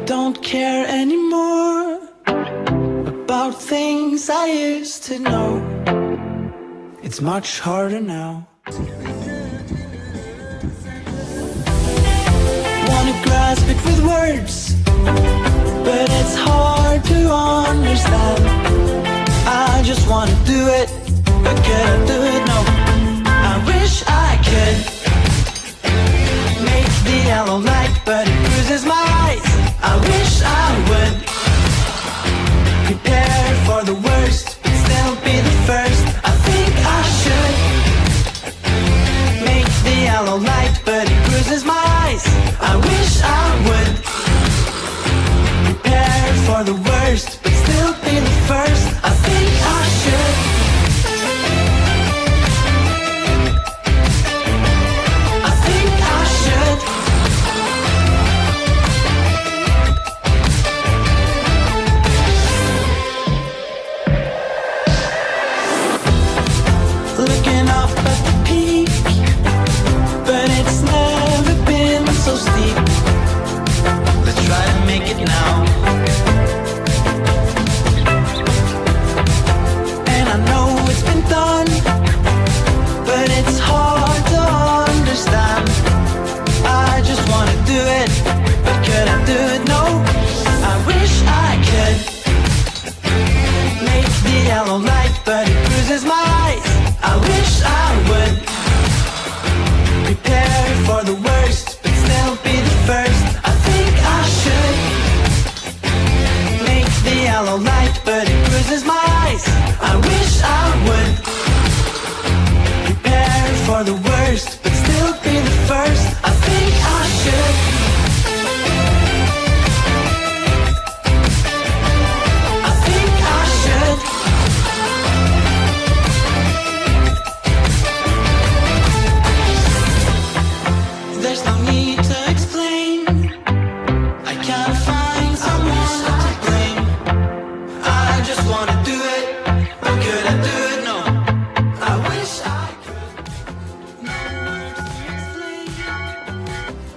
don't care anymore about things I used to know. It's much harder now. Wanna grasp it with words, but it's hard to understand. I just wanna do it, but could I do it? No. I wish I could make the yellow light, but it bruises my eyes. I wish I would prepare for the worst, but still be the first. I think I should make the yellow light, but it bruises my eyes. I wish I would prepare for the worst, but still be the first. I think I should. I think I should. Looking up at the peak, but it's never been so steep. Let's try to make it now. And I know it's been done, but it's hard to understand. I just wanna do it, but could I do it? No. I wish I could make the yellow light, but it bruises my eyes. I wish I would prepare for the worst, but still be the first. I think I should make the yellow light, but it bruises my eyes. I wish I would prepare for the worst, but still be the first. I think I should. I think I should. There's no need to explain. I can't find someone to blame. I just wanna do it, but could I do it? No. I wish I could. No words to explain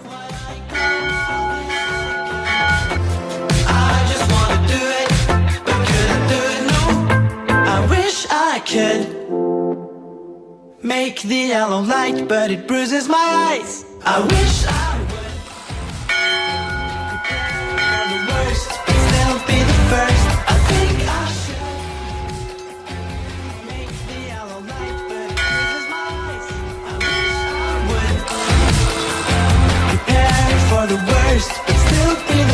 why I can't. I just wanna do it, but could I do it? No. I wish I could make the yellow light, but it bruises my eyes. I wish I would prepare for the worst, but still be the first. I think I should make the yellow light, but it bruises my eyes. I wish I would prepare for the worst, but still be the